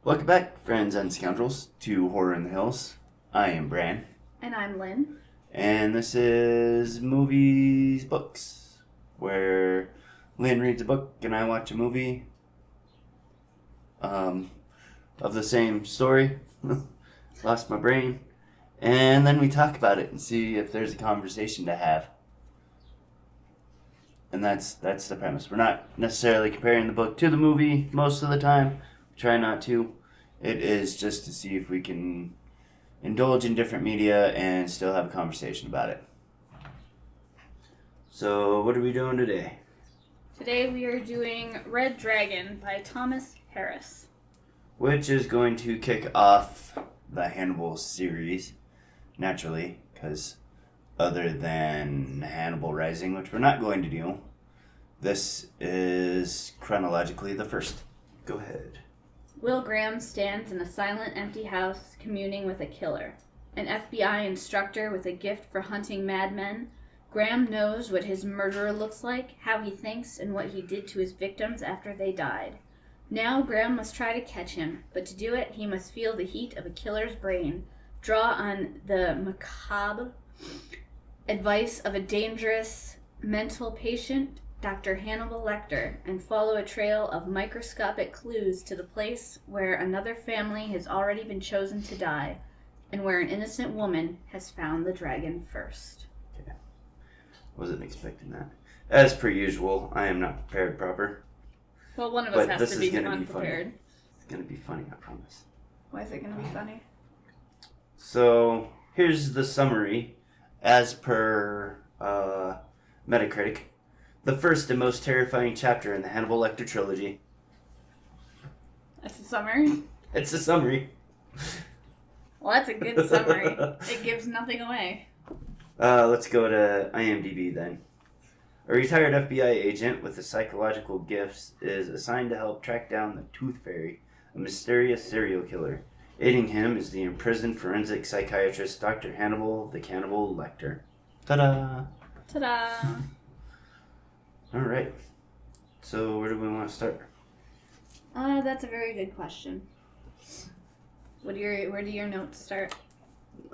Welcome back, friends and scoundrels, to Horror in the Hills. I am Bran. And I'm Lynn. And this is Movies Books, where Lynn reads a book and I watch a movie of the same story. Lost my brain. And then we talk about it and see if there's a conversation to have. And that's the premise. We're not necessarily comparing the book to the movie most of the time. We try not to. It is just to see if we can indulge in different media and still have a conversation about it. So, what are we doing today? Today we are doing Red Dragon by Thomas Harris. Which is going to kick off the Hannibal series, naturally, because other than Hannibal Rising, which we're not going to do, this is chronologically the first. Go ahead. Will Graham stands in a silent, empty house communing with a killer. An FBI instructor with a gift for hunting madmen, Graham knows what his murderer looks like, how he thinks, and what he did to his victims after they died. Now Graham must try to catch him, but to do it he must feel the heat of a killer's brain, draw on the macabre advice of a dangerous mental patient, Dr. Hannibal Lecter, and follow a trail of microscopic clues to the place where another family has already been chosen to die, and where an innocent woman has found the dragon first. Okay. Wasn't expecting that. As per usual, I am not prepared proper. Well, one of us has to be unprepared. Funny. It's going to be funny, I promise. Why is it going to be funny? So, here's the summary. As per Metacritic, the first and most terrifying chapter in the Hannibal Lecter trilogy. That's a summary? It's a summary. Well, that's a good summary. It gives nothing away. Let's go to IMDb then. A retired FBI agent with the psychological gifts is assigned to help track down the Tooth Fairy, a mysterious serial killer. Aiding him is the imprisoned forensic psychiatrist Dr. Hannibal the Cannibal Lecter. Ta-da! Ta-da! All right. So where do we want to start? That's a very good question. Where do your notes start?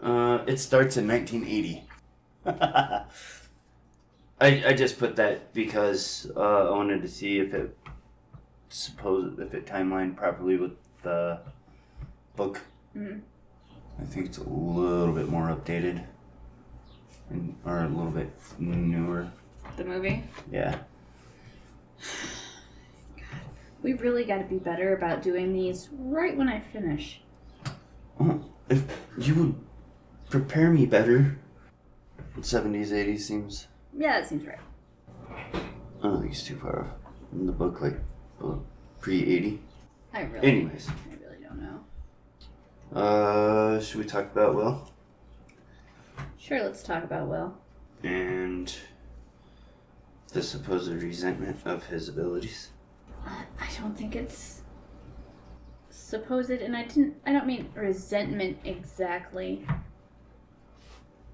It starts in 1980. I just put that because I wanted to see if it timelined properly with the book. Mm-hmm. I think it's a little bit more updated, or a little bit newer. The movie? Yeah. God, we really got to be better about doing these right when I finish. Well, if you would prepare me better. 70s, 80s seems. Yeah, that seems right. I don't think it's too far off. In the book, like pre-80. I really don't know. Should we talk about Will? Sure, let's talk about Will. And the supposed resentment of his abilities. I don't think it's supposed, and I don't mean resentment exactly.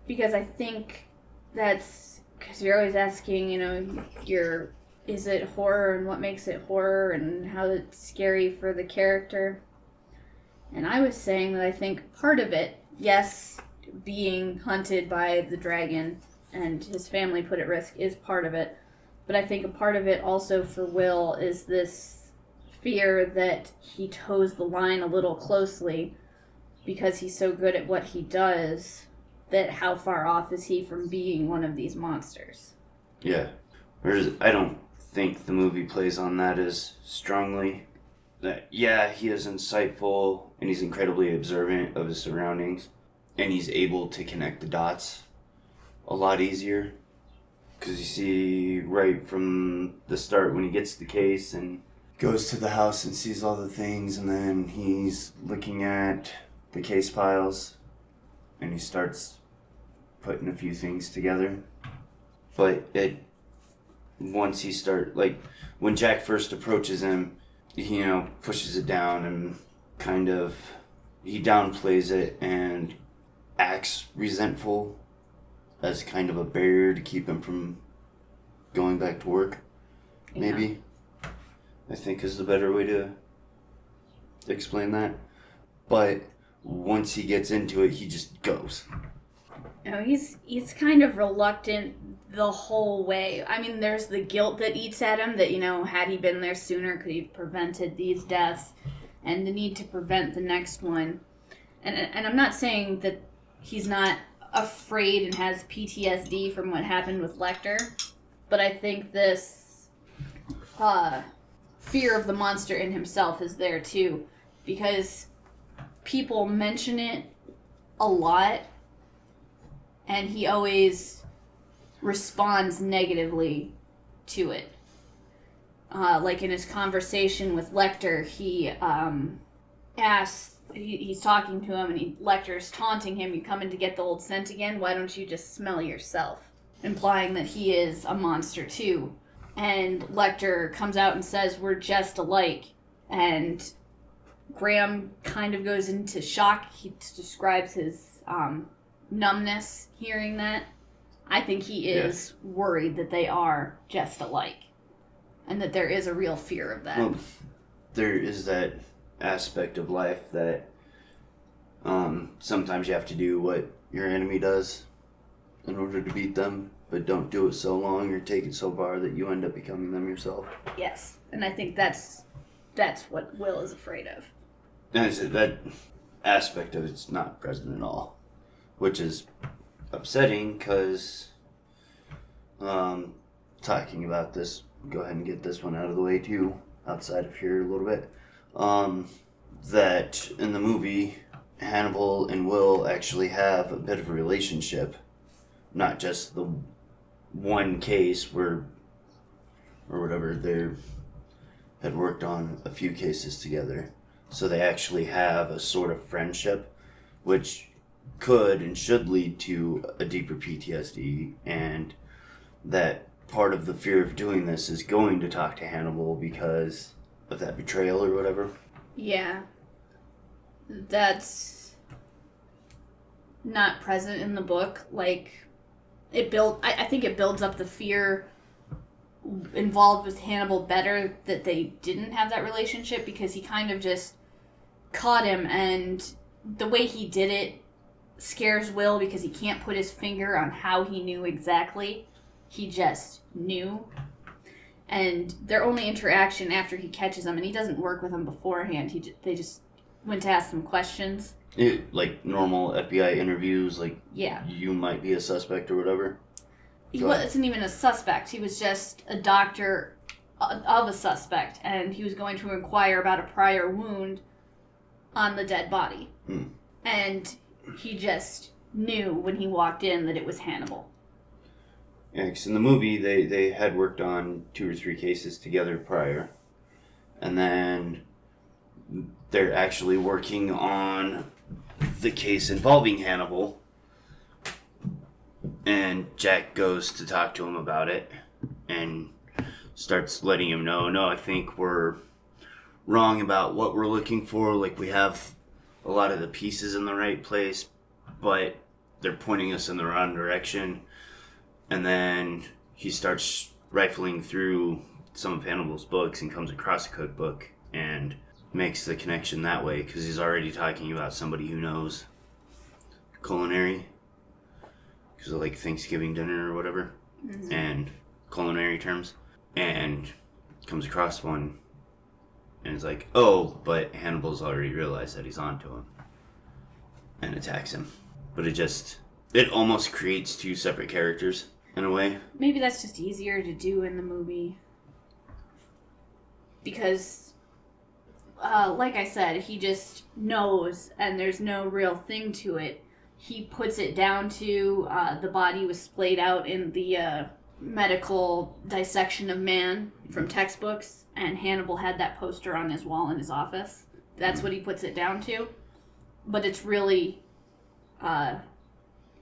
Because I think that's, because you're always asking, is it horror and what makes it horror and how it's scary for the character. And I was saying that I think part of it, yes, being hunted by the dragon and his family put at risk is part of it. But I think a part of it also for Will is this fear that he toes the line a little closely because he's so good at what he does, that how far off is he from being one of these monsters? Yeah. Whereas I don't think the movie plays on that as strongly. That, yeah, he is insightful and he's incredibly observant of his surroundings and he's able to connect the dots a lot easier. Because you see right from the start when he gets the case and goes to the house and sees all the things, and then he's looking at the case files and he starts putting a few things together. But once when Jack first approaches him, he, pushes it down and kind of, he downplays it and acts resentful as kind of a barrier to keep him from going back to work, maybe. I think is the better way to explain that. But once he gets into it, he just goes. He's kind of reluctant the whole way. I mean, there's the guilt that eats at him that, had he been there sooner, could he have prevented these deaths, and the need to prevent the next one. And I'm not saying that he's not afraid and has PTSD from what happened with Lecter, but I think this fear of the monster in himself is there too, because people mention it a lot, and he always responds negatively to it. Like in his conversation with Lecter, he asks, he's talking to him, and Lecter's taunting him, "You coming to get the old scent again? Why don't you just smell yourself?" Implying that he is a monster too. And Lecter comes out and says, "We're just alike." And Graham kind of goes into shock. He describes his numbness hearing that. I think he is worried that they are just alike, and that there is a real fear of that. Well, there is that aspect of life that sometimes you have to do what your enemy does in order to beat them, but don't do it so long or take it so far that you end up becoming them yourself. Yes, and I think that's what Will is afraid of. And I said that aspect of it's not present at all, which is upsetting because talking about this, go ahead and get this one out of the way too, outside of here a little bit. That in the movie, Hannibal and Will actually have a bit of a relationship, not just the one case where, or whatever, they had worked on a few cases together. So they actually have a sort of friendship, which could and should lead to a deeper PTSD, and that part of the fear of doing this is going to talk to Hannibal because of that betrayal or whatever. Yeah. That's not present in the book. Like, I think it builds up the fear involved with Hannibal better that they didn't have that relationship, because he kind of just caught him, and the way he did it scares Will because he can't put his finger on how he knew exactly. He just knew. And their only interaction after he catches them, and he doesn't work with them beforehand, they just went to ask him questions. Like normal FBI interviews, like, yeah, you might be a suspect or whatever. He wasn't even a suspect. He was just a doctor of a suspect, and he was going to inquire about a prior wound on the dead body. And he just knew when he walked in that it was Hannibal. Yeah, because in the movie, they had worked on 2 or 3 cases together prior. And then they're actually working on the case involving Hannibal. And Jack goes to talk to him about it and starts letting him know, "No, I think we're wrong about what we're looking for. Like, we have a lot of the pieces in the right place, but they're pointing us in the wrong direction." And then he starts rifling through some of Hannibal's books and comes across a cookbook and makes the connection that way, because he's already talking about somebody who knows culinary, because of like Thanksgiving dinner or whatever, and culinary terms, and comes across one and is like, "Oh, but Hannibal's already realized that he's onto him," and attacks him. But it almost creates 2 separate characters in a way. Maybe that's just easier to do in the movie, because like I said, he just knows, and there's no real thing to it. He puts it down to the body was splayed out in the medical dissection of man from textbooks, and Hannibal had that poster on his wall in his office. That's what he puts it down to. But it's really,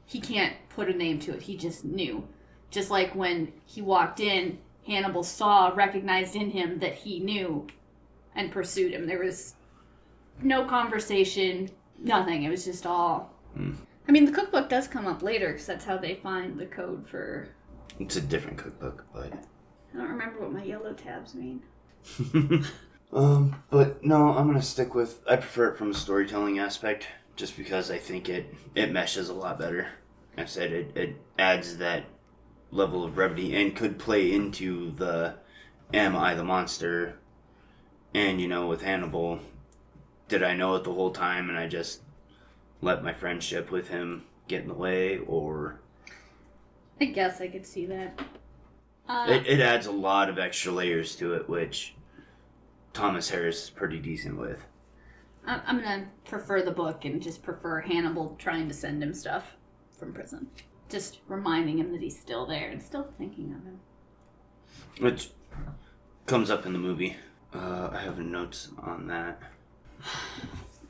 he can't put a name to it. He just knew. Just like when he walked in, Hannibal recognized in him that he knew, and pursued him. There was no conversation, nothing. It was just all... I mean, the cookbook does come up later, because that's how they find the code for... It's a different cookbook, but... I don't remember what my yellow tabs mean. But no, I'm gonna stick with. I prefer it from a storytelling aspect, just because I think it meshes a lot better. Like I said, it adds that level of brevity and could play into the "Am I the monster?" And with Hannibal, did I know it the whole time and I just let my friendship with him get in the way, or I guess I could see that. it adds a lot of extra layers to it, which Thomas Harris is pretty decent with. I'm gonna prefer the book and just prefer Hannibal trying to send him stuff from prison. Just reminding him that he's still there and still thinking of him. Which comes up in the movie. I have notes on that.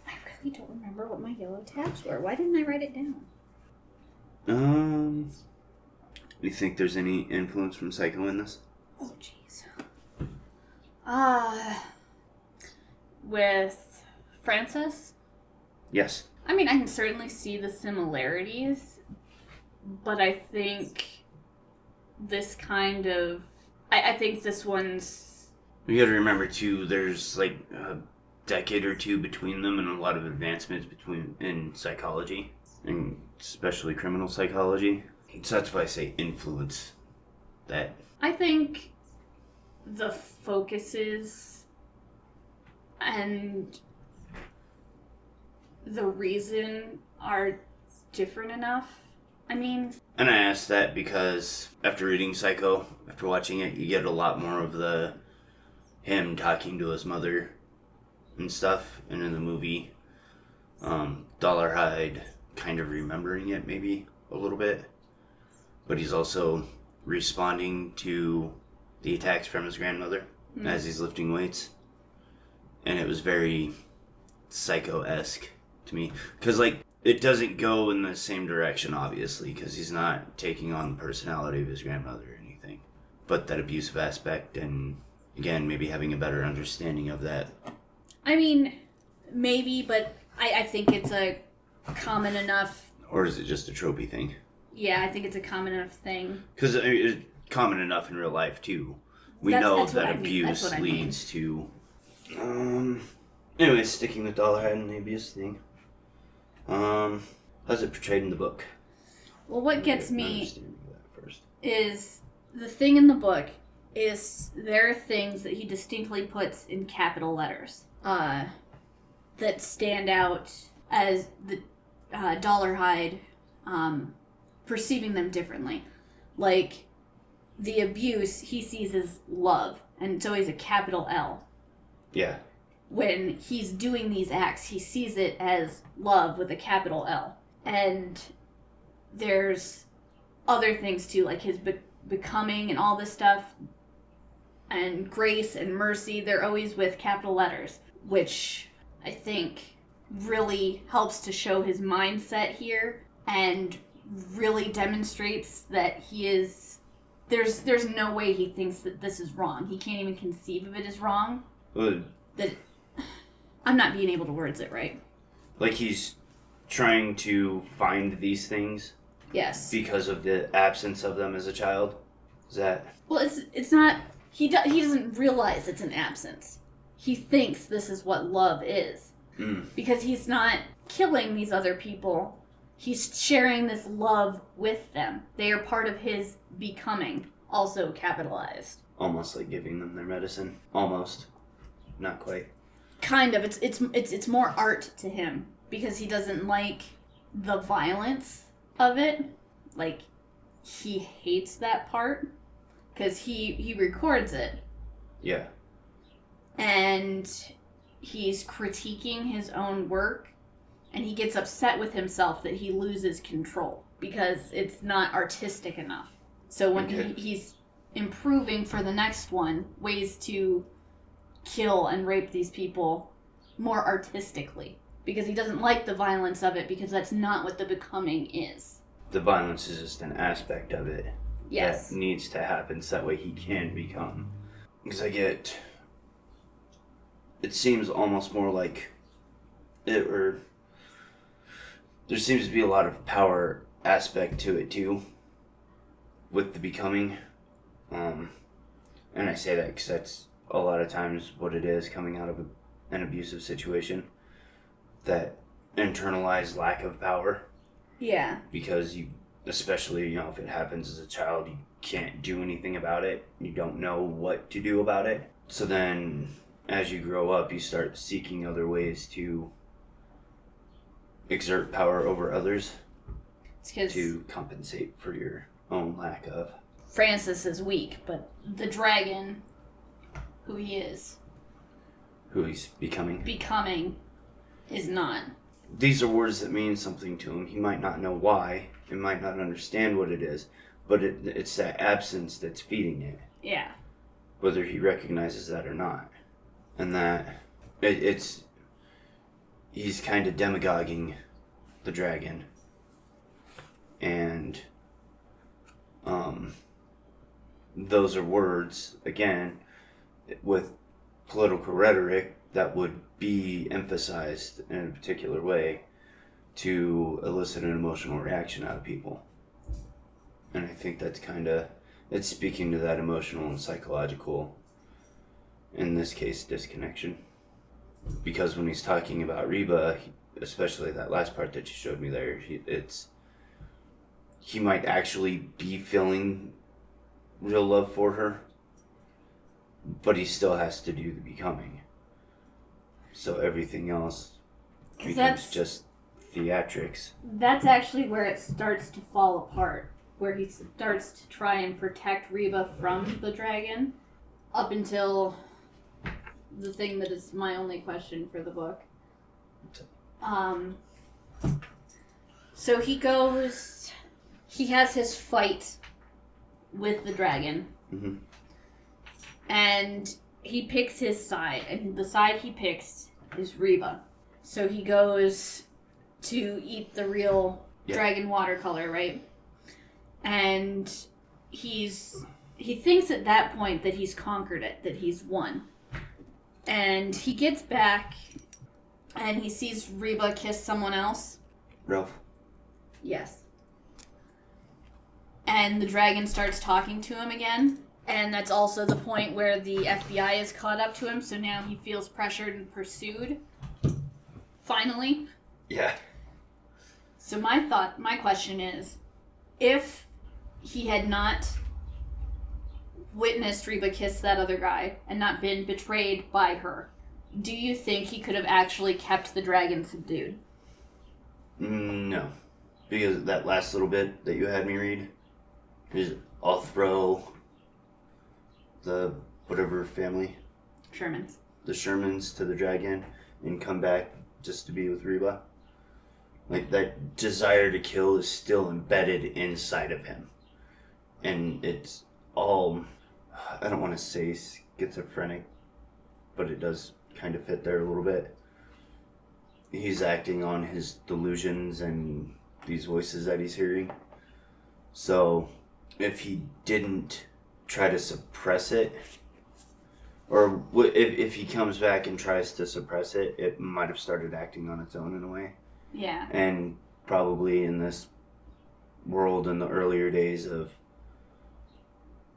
I really don't remember what my yellow tabs were. Why didn't I write it down? Do you think there's any influence from Psycho in this? Oh, jeez. With Francis? Yes. I mean, I can certainly see the similarities, but I think this kind of... I think this one's... You gotta remember, too, there's like a decade or two between them and a lot of advancements in psychology, and especially criminal psychology. So that's why I say influence. That. I think the focuses and the reason are different enough. I mean... And I asked that because after reading Psycho, after watching it, you get a lot more of him talking to his mother and stuff. And in the movie, Dollarhide kind of remembering it maybe a little bit. But he's also responding to the attacks from his grandmother as he's lifting weights. And it was very Psycho-esque to me. Because, it doesn't go in the same direction, obviously, because he's not taking on the personality of his grandmother or anything. But that abusive aspect and, again, maybe having a better understanding of that. I mean, maybe, but I think it's a common enough... Or is it just a tropey thing? Yeah, I think it's a common enough thing. Because it's common enough in real life, too. We know that abuse leads to... Anyway, sticking with Dollarhide and the abuse thing. How's it portrayed in the book? Well, what gets me is the thing in the book is there are things that he distinctly puts in capital letters that stand out as the Dollarhide perceiving them differently. Like, the abuse he sees as love, and it's always a capital L. Yeah. When he's doing these acts, he sees it as love with a capital L. And there's other things too, like his becoming and all this stuff, and grace and mercy, they're always with capital letters, which I think really helps to show his mindset here and really demonstrates that he is... There's no way he thinks that this is wrong. He can't even conceive of it as wrong. That I'm not being able to words it right. Like he's trying to find these things? Yes. Because of the absence of them as a child? Is that... Well, it's not... He doesn't realize it's an absence. He thinks this is what love is. Because he's not killing these other people. He's sharing this love with them. They are part of his becoming, also capitalized. Almost like giving them their medicine. Almost. Not quite. Kind of. It's more art to him because he doesn't like the violence of it. Like, he hates that part because he records it. Yeah. And he's critiquing his own work, and he gets upset with himself that he loses control because it's not artistic enough. So when he's improving for the next one, ways to kill and rape these people more artistically, because he doesn't like the violence of it because that's not what the becoming is. The violence is just an aspect of it. Yes. That needs to happen so that way he can become. Because it seems almost more like there seems to be a lot of power aspect to it too, with the becoming. And I say that because that's a lot of times what it is coming out of an abusive situation. That internalized lack of power. Yeah. Because you, especially, if it happens as a child, you can't do anything about it. You don't know what to do about it. So then, as you grow up, you start seeking other ways to exert power over others to compensate for your own lack of. Francis is weak, but the dragon, who he's becoming, is not. These are words that mean something to him. He might not know why, he might not understand what it is, but it's that absence that's feeding it. Yeah. Whether he recognizes that or not. And that he's kind of demagoguing the dragon. And those are words, again, with political rhetoric that would be emphasized in a particular way to elicit an emotional reaction out of people. And I think that's it's speaking to that emotional and psychological, in this case, disconnection. Because when he's talking about Reba, especially that last part that you showed me there, he might actually be feeling real love for her, but he still has to do the becoming. So everything else becomes just theatrics. That's actually where it starts to fall apart, where he starts to try and protect Reba from the dragon, up until the thing that is my only question for the book. So he has his fight with the dragon. Mm-hmm. And he picks his side, and the side he picks is Reba. So he goes to eat the real dragon watercolor, right? And he thinks at that point that he's conquered it, that he's won. And he gets back, and he sees Reba kiss someone else. Ralph. Yes. And the dragon starts talking to him again. And that's also the point where the FBI is caught up to him, so now he feels pressured and pursued. Finally. Yeah. So my question is, if he had not witnessed Reba kiss that other guy and not been betrayed by her, do you think he could have actually kept the dragon subdued? No. Because that last little bit that you had me read is, I'll throw the whatever family. Shermans. The Shermans to the dragon and come back just to be with Reba. Like, that desire to kill is still embedded inside of him. And it's all, I don't want to say schizophrenic, but it does kind of fit there a little bit. He's acting on his delusions and these voices that he's hearing. So, if he didn't try to suppress it, or if he comes back and tries to suppress it, it might have started acting on its own in a way. Yeah. And probably in this world, in the earlier days of,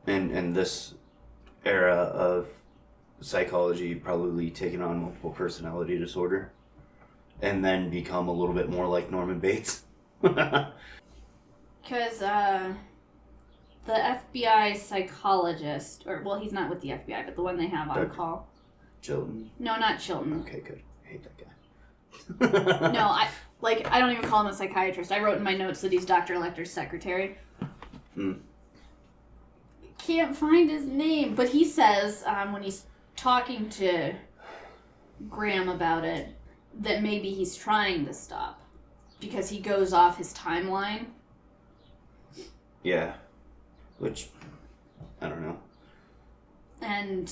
in this era of psychology, probably taken on multiple personality disorder, and then become a little bit more like Norman Bates. Because the FBI psychologist, or, he's not with the FBI, but the one they have on call. Chilton? No, not Chilton. Okay, good. I hate that guy. No, I don't even call him a psychiatrist. I wrote in my notes that he's Dr. Lecter's secretary. Can't find his name, but he says, when he's talking to Graham about it, that maybe he's trying to stop, because he goes off his timeline. Yeah. Which, I don't know. And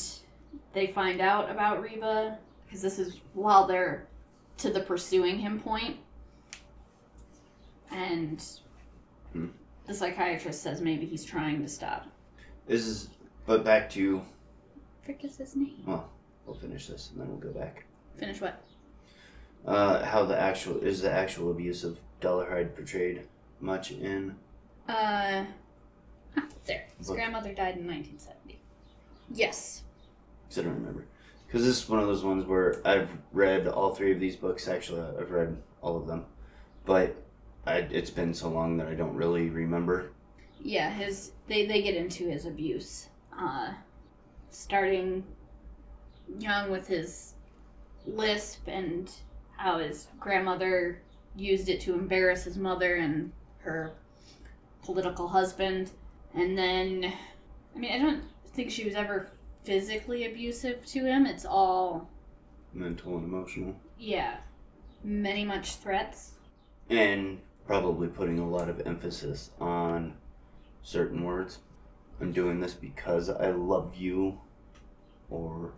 they find out about Reba, because this is while they're to the pursuing him point. And the psychiatrist says maybe he's trying to stop. But back to... Frick is his name? Well, we'll finish this and then we'll go back. Finish what? How the actual abuse of Dollarhide portrayed much in... There. His grandmother died in 1970. Yes. Because I don't remember. Because this is one of those ones where I've read all 3 of these books. Actually, I've read all of them. But it's been so long that I don't really remember. Yeah, they get into his abuse. Starting young with his lisp and how his grandmother used it to embarrass his mother and her political husband. And then, I mean, I don't think she was ever physically abusive to him. It's all mental and emotional. Yeah. Many much threats. And probably putting a lot of emphasis on certain words. I'm doing this because I love you. Or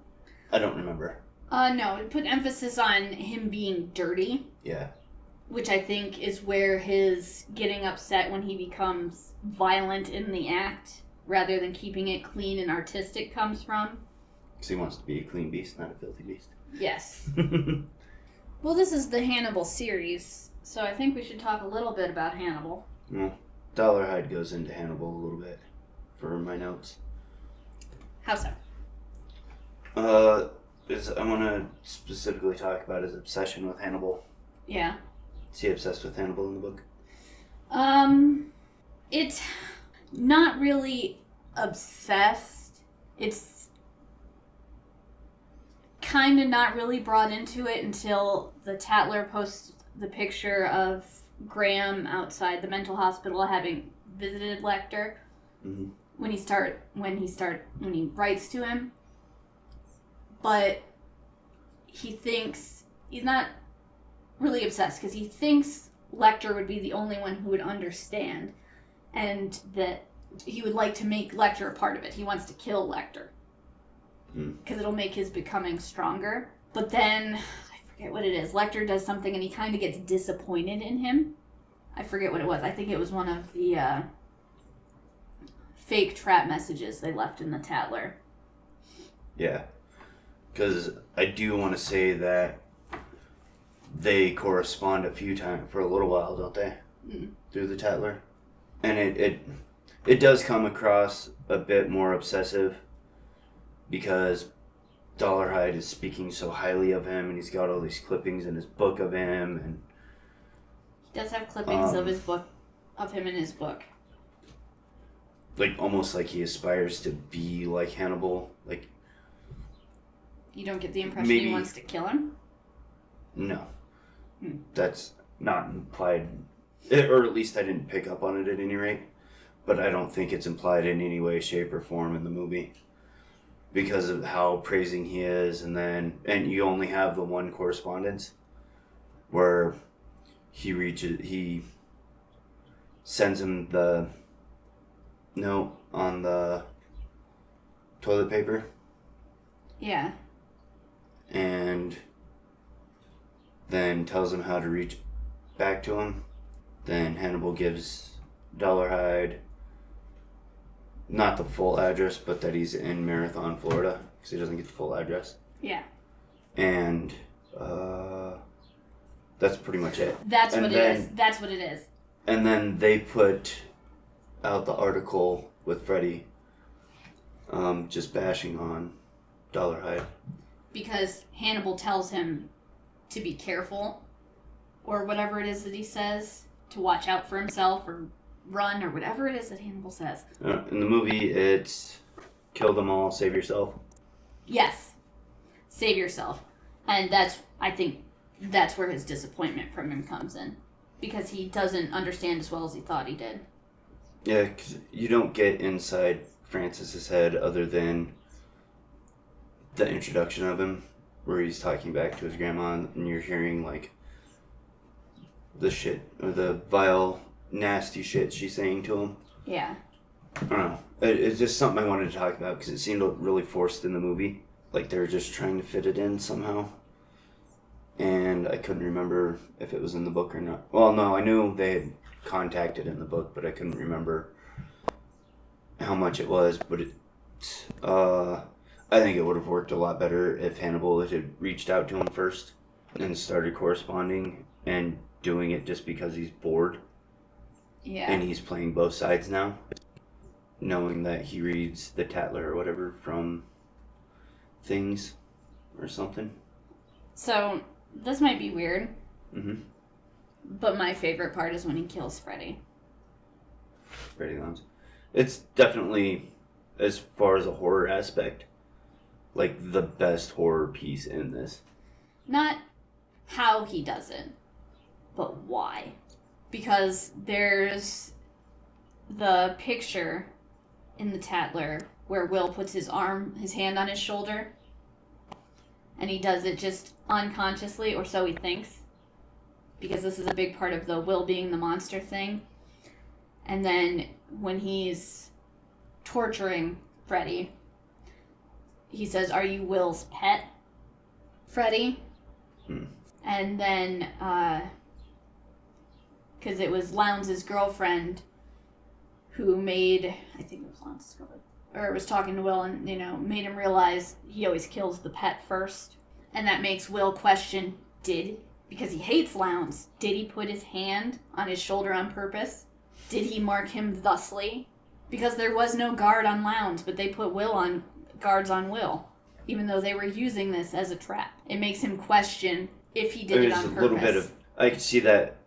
I don't remember. No, it put emphasis on him being dirty. Yeah. Which I think is where his getting upset when he becomes violent in the act, rather than keeping it clean and artistic, comes from. Because he wants to be a clean beast, not a filthy beast. Yes. Well, this is the Hannibal series, so I think we should talk a little bit about Hannibal. Well, Dollarhide goes into Hannibal a little bit for my notes. How so? I want to specifically talk about his obsession with Hannibal. Yeah. Is he obsessed with Hannibal in the book? It's not really obsessed. It's kind of not really brought into it until the Tatler posts the picture of Graham outside the mental hospital having visited Lecter. Mm-hmm. When he writes to him. But he thinks, he's not really obsessed, because he thinks Lecter would be the only one who would understand, and that he would like to make Lecter a part of it. He wants to kill Lecter, because it'll make his becoming stronger. But then, I forget what it is, Lecter does something and he kind of gets disappointed in him. I forget what it was. I think it was one of the fake trap messages they left in the Tatler. Yeah. Because I do want to say that they correspond a few times for a little while, don't they? Through the Tatler. And it does come across a bit more obsessive because Dollarhide is speaking so highly of him, and he's got all these clippings in his book of him, and he does have clippings of his book, of him in his book. Like almost like he aspires to be like Hannibal. Like, you don't get the impression he wants to kill him? No. That's not implied. Or at least I didn't pick up on it at any rate. But I don't think it's implied in any way, shape, or form in the movie. Because of how praising he is, and you only have the one correspondence where he sends him the note on the toilet paper. Yeah. And then tells him how to reach back to him. Then Hannibal gives Dollarhide not the full address, but that he's in Marathon, Florida, because he doesn't get the full address. Yeah. And that's pretty much it. That's what it is. And then they put out the article with Freddy just bashing on Dollarhide. Because Hannibal tells him to be careful, or whatever it is that he says, to watch out for himself, or run, or whatever it is that Hannibal says. In the movie, it's kill them all, save yourself. Yes. Save yourself. And I think that's where his disappointment from him comes in. Because he doesn't understand as well as he thought he did. Yeah, because you don't get inside Francis's head other than the introduction of him, where he's talking back to his grandma, and you're hearing, like, the shit, or the vile, nasty shit she's saying to him. Yeah. I don't know. It's just something I wanted to talk about, because it seemed really forced in the movie. Like, they were just trying to fit it in somehow. And I couldn't remember if it was in the book or not. Well, no, I knew they had contacted in the book, but I couldn't remember how much it was. But I think it would have worked a lot better if Hannibal had reached out to him first and started corresponding and doing it just because he's bored. Yeah. And he's playing both sides now, knowing that he reads the Tatler or whatever from things or something. So, this might be weird, Mm-hmm. but my favorite part is when he kills Freddy. Freddy Lounge. It's definitely, as far as a horror aspect, like the best horror piece in this. Not how he does it, but why. Because there's the picture in the Tatler where Will puts his hand on his shoulder, and he does it just unconsciously, or so he thinks, because this is a big part of the Will being the monster thing. And then when he's torturing Freddy, he says, "Are you Will's pet, Freddy?" And then, because it was Lowndes' girlfriend who made, I think it was Lowndes' girlfriend, or was talking to Will and, made him realize he always kills the pet first. And that makes Will question, because he hates Lowndes, did he put his hand on his shoulder on purpose? Did he mark him thusly? Because there was no guard on Lowndes, but they put guards on Will, even though they were using this as a trap. It makes him question if he did it on purpose. There's a little bit of, I could see that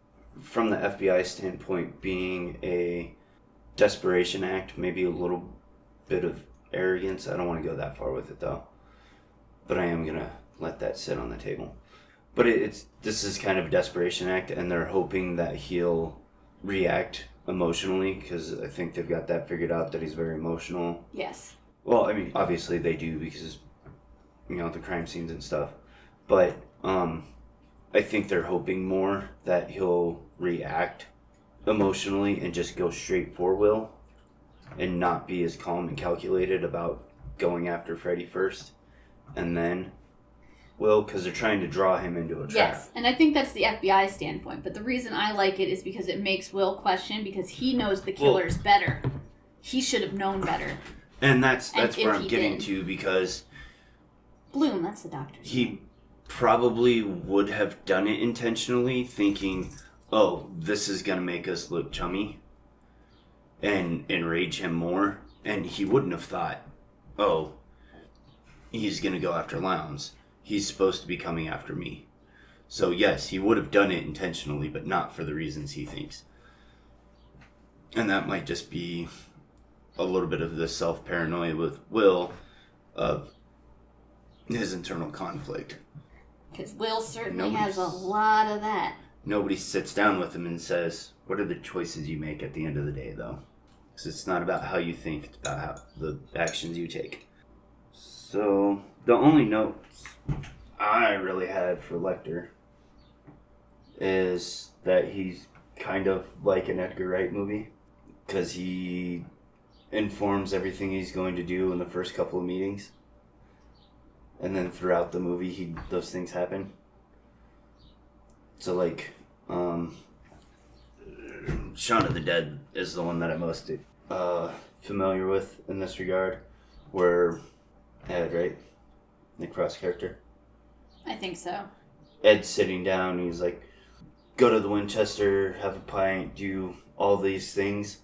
from the FBI standpoint being a desperation act, maybe a little bit of arrogance. I don't want to go that far with it though, but I am going to let that sit on the table. But this is kind of a desperation act, and they're hoping that he'll react emotionally, because I think they've got that figured out, that he's very emotional. Yes. Well, I mean, obviously they do, because, the crime scenes and stuff. But I think they're hoping more that he'll react emotionally and just go straight for Will and not be as calm and calculated about going after Freddy first and then Will, because they're trying to draw him into a trap. Yes, and I think that's the FBI standpoint, but the reason I like it is because it makes Will question, because he knows the killers better. He should have known better. And that's where I'm getting to, because Bloom, that's the doctor. He probably would have done it intentionally, thinking, oh, this is going to make us look chummy and enrage him more. And he wouldn't have thought, oh, he's going to go after Lowndes. He's supposed to be coming after me. So yes, he would have done it intentionally, but not for the reasons he thinks. And that might just be a little bit of the self-paranoia with Will of his internal conflict. Because Will certainly has a lot of that. Nobody sits down with him and says, what are the choices you make at the end of the day, though? Because it's not about how you think, it's about how the actions you take. So, the only notes I really had for Lecter is that he's kind of like an Edgar Wright movie, because he informs everything he's going to do in the first couple of meetings, and then throughout the movie those things happen. So like Shaun of the Dead is the one that I'm most familiar with in this regard, where Ed, right? Nick Frost character? I think so. Ed's sitting down, he's like, go to the Winchester, have a pint, do all these things.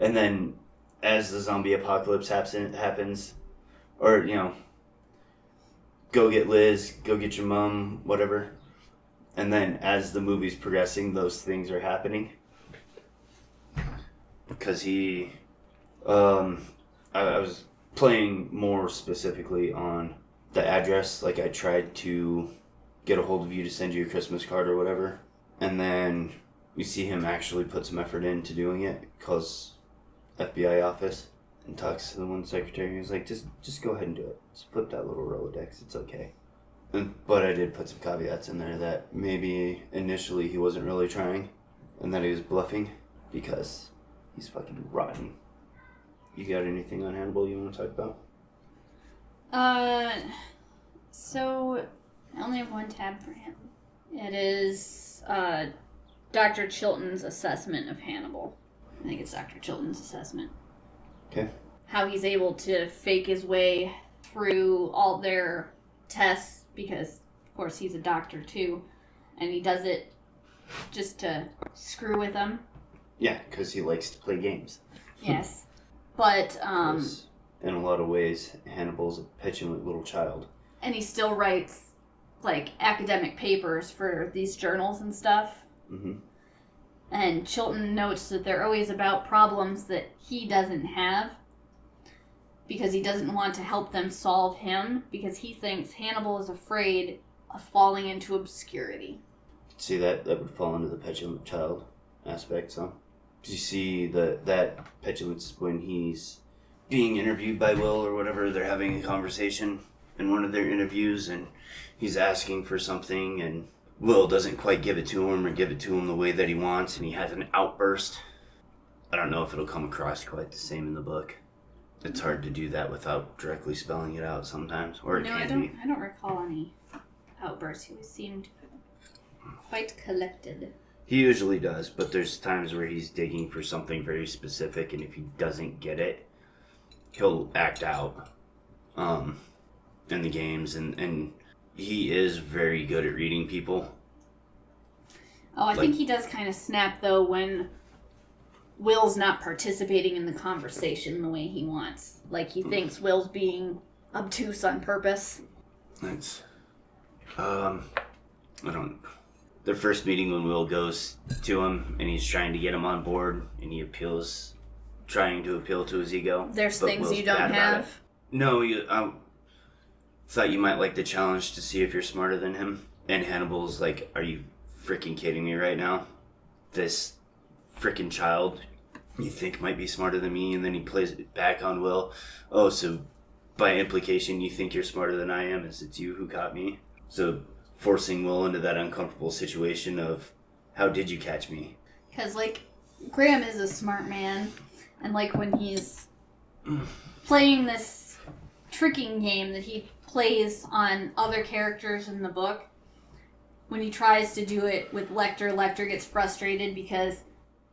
And then as the zombie apocalypse happens, or, go get Liz, go get your mom, whatever. And then as the movie's progressing, those things are happening. Because I was playing more specifically on the address. Like, I tried to get a hold of you to send you a Christmas card or whatever. And then we see him actually put some effort into doing it. Calls FBI office and talks to the one secretary. He's like, just go ahead and do it. Just flip that little Rolodex. It's okay. But I did put some caveats in there that maybe initially he wasn't really trying and that he was bluffing, because he's fucking rotten. You got anything on Hannibal you want to talk about? So I only have one tab for him. It is Dr. Chilton's assessment of Hannibal. I think it's Dr. Chilton's assessment. Okay. How he's able to fake his way through all their tests, because, of course, he's a doctor, too. And he does it just to screw with them. Yeah, because he likes to play games. Yes. But, in a lot of ways, Hannibal's a petulant little child. And he still writes, like, academic papers for these journals and stuff. Mm-hmm. And Chilton notes that they're always about problems that he doesn't have, because he doesn't want to help them solve him, because he thinks Hannibal is afraid of falling into obscurity. See, that would fall into the petulant child aspect, so. You see that petulance when he's being interviewed by Will or whatever, they're having a conversation in one of their interviews, and he's asking for something, and Will doesn't quite give it to him or give it to him the way that he wants, and he has an outburst. I don't know if it'll come across quite the same in the book. It's hard to do that without directly spelling it out sometimes, or it can be. I don't recall any outbursts. He seemed quite collected. He usually does, but there's times where he's digging for something very specific, and if he doesn't get it, he'll act out in the games, and he is very good at reading people. Oh, I think he does kind of snap, though, when Will's not participating in the conversation the way he wants. Like, he thinks Will's being obtuse on purpose. That's... I don't... Their first meeting when Will goes to him and he's trying to get him on board and he trying to appeal to his ego. There's things Will's you don't have? No, I thought you might like the challenge to see if you're smarter than him. And Hannibal's like, are you freaking kidding me right now? This freaking child you think might be smarter than me, and then he plays it back on Will. Oh, so by implication you think you're smarter than I am, as it's you who caught me. So forcing Will into that uncomfortable situation of, how did you catch me? Because, like, Graham is a smart man, and, like, when he's playing this tricking game that he plays on other characters in the book, when he tries to do it with Lecter, Lecter gets frustrated because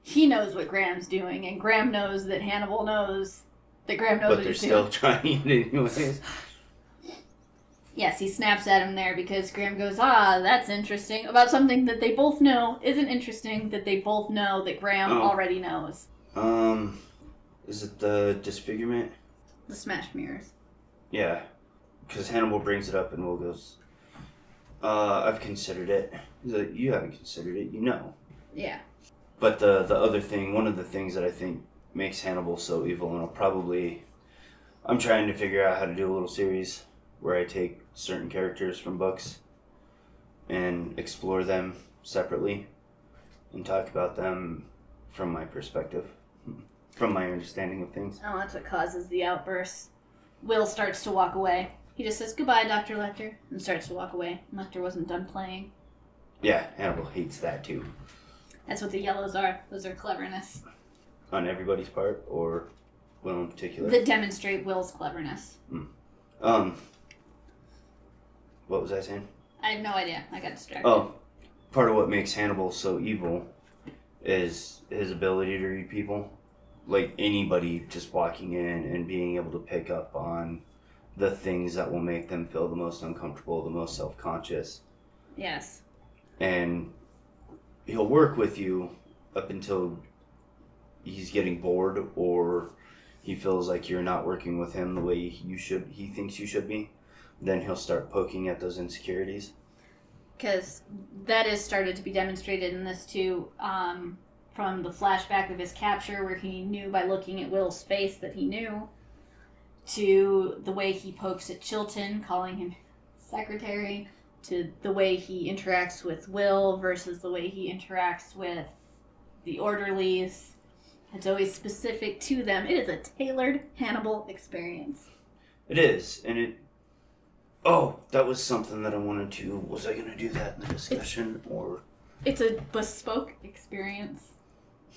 he knows what Graham's doing, and Graham knows that Hannibal knows that Graham knows what he's doing. But they're still trying it anyways. Yes, he snaps at him there because Graham goes, that's interesting, about something that they both know isn't interesting, that they both know that Graham already knows. Is it the disfigurement? The smashed mirrors. Yeah, because Hannibal brings it up and Will goes, I've considered it. He's like, you haven't considered it, you know. Yeah. But the other thing, one of the things that I think makes Hannibal so evil, and I'm trying to figure out how to do a little series where I take certain characters from books and explore them separately and talk about them from my perspective, from my understanding of things. Oh, that's what causes the outburst. Will starts to walk away. He just says, goodbye, Dr. Lecter, and starts to walk away. Lecter wasn't done playing. Yeah, Hannibal hates that too. That's what the yellows are. Those are cleverness. On everybody's part, or Will in particular? That demonstrate Will's cleverness. What was I saying? I have no idea. I got distracted. Oh, part of what makes Hannibal so evil is his ability to read people. Like anybody just walking in and being able to pick up on the things that will make them feel the most uncomfortable, the most self-conscious. Yes. And he'll work with you up until he's getting bored or he feels like you're not working with him the way he thinks you should be. Then he'll start poking at those insecurities. Because that is started to be demonstrated in this too, from the flashback of his capture where he knew by looking at Will's face that he knew, to the way he pokes at Chilton, calling him secretary, to the way he interacts with Will versus the way he interacts with the orderlies. It's always specific to them. It is a tailored Hannibal experience. It is, and it... Oh, that was something that I wanted to... Was I going to do that in the discussion, or... It's a bespoke experience.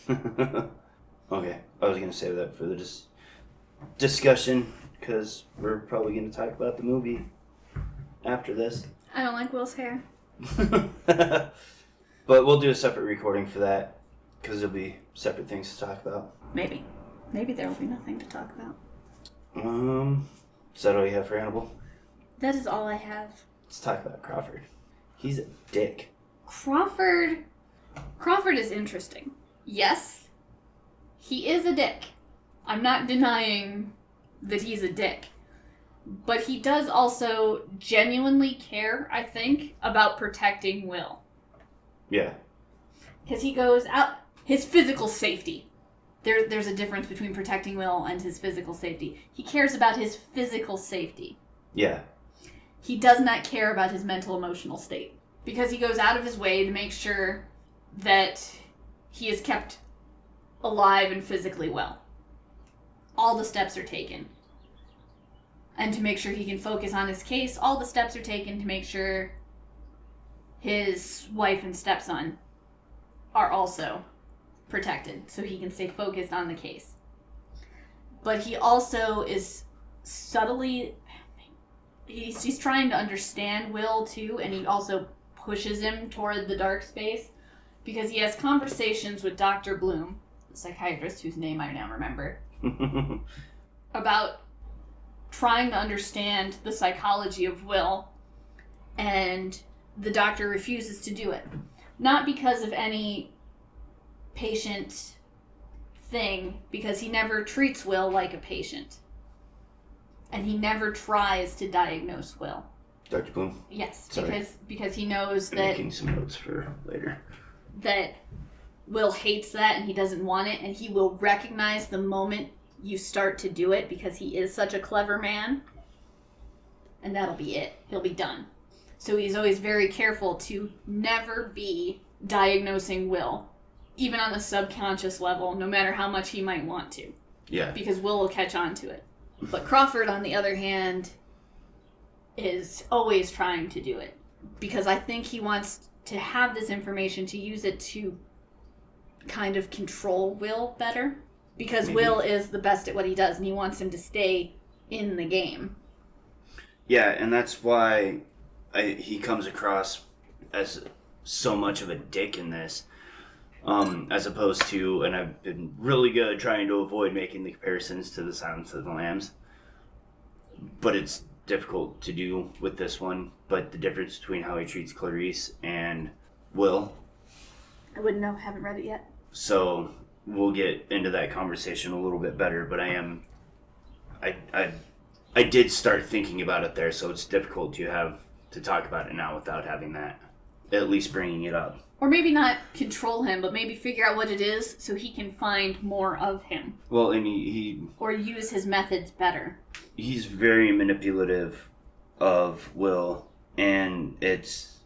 Okay, I was going to save that for the discussion, because we're probably going to talk about the movie after this. I don't like Will's hair. But we'll do a separate recording for that, because there'll be separate things to talk about. Maybe. Maybe there will be nothing to talk about. Is that all you have for Hannibal? That is all I have. Let's talk about Crawford. He's a dick. Crawford is interesting. Yes, he is a dick. I'm not denying that he's a dick. But he does also genuinely care, I think, about protecting Will. Yeah. Because he goes out... His physical safety. There's a difference between protecting Will and his physical safety. He cares about his physical safety. Yeah. He does not care about his mental emotional state. Because he goes out of his way to make sure that he is kept alive and physically well. All the steps are taken. And to make sure he can focus on his case, all the steps are taken to make sure his wife and stepson are also protected, so he can stay focused on the case. But he also is subtly... He's trying to understand Will, too, and he also pushes him toward the dark space, because he has conversations with Dr. Bloom, the psychiatrist whose name I now remember, about trying to understand the psychology of Will, and the doctor refuses to do it. Not because of any patient thing, because he never treats Will like a patient. And he never tries to diagnose Will. Dr. Bloom? Yes, Sorry. because he knows I'm that... making some notes for later. That Will hates that and he doesn't want it, and he will recognize the moment you start to do it, because he is such a clever man. And that'll be it. He'll be done. So he's always very careful to never be diagnosing Will, even on a subconscious level, no matter how much he might want to. Yeah. Because Will catch on to it. But Crawford, on the other hand, is always trying to do it. Because I think he wants to have this information to use it to kind of control Will better. Because Maybe. Will is the best at what he does, and he wants him to stay in the game. Yeah, and that's why he comes across as so much of a dick in this. As opposed to, and I've been really good trying to avoid making the comparisons to the Silence of the Lambs. But it's difficult to do with this one. But the difference between how he treats Clarice and Will. I wouldn't know, haven't read it yet. So we'll get into that conversation a little bit better, but I did start thinking about it there, so it's difficult to talk about it now without having that, at least bringing it up. Or maybe not control him, but maybe figure out what it is so he can find more of him. Well, and he or use his methods better. He's very manipulative of Will, and it's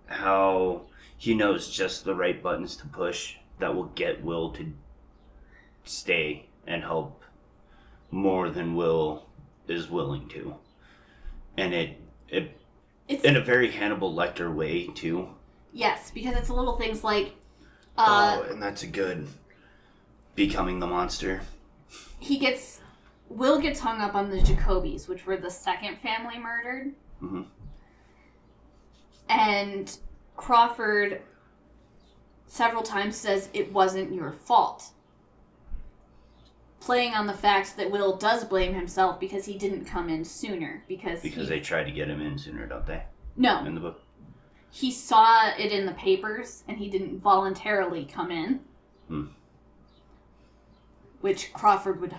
how he knows just the right buttons to push that will get Will to stay and help more than Will is willing to. And it's in a very Hannibal Lecter way, too. Yes, because it's little things like... and that's a good becoming the monster. Will gets hung up on the Jacobys, which were the second family murdered. Mm-hmm. And Crawford several times says it wasn't your fault. Playing on the fact that Will does blame himself because he didn't come in sooner. Because they tried to get him in sooner, don't they? No. In the book? He saw it in the papers, and he didn't voluntarily come in. Which Crawford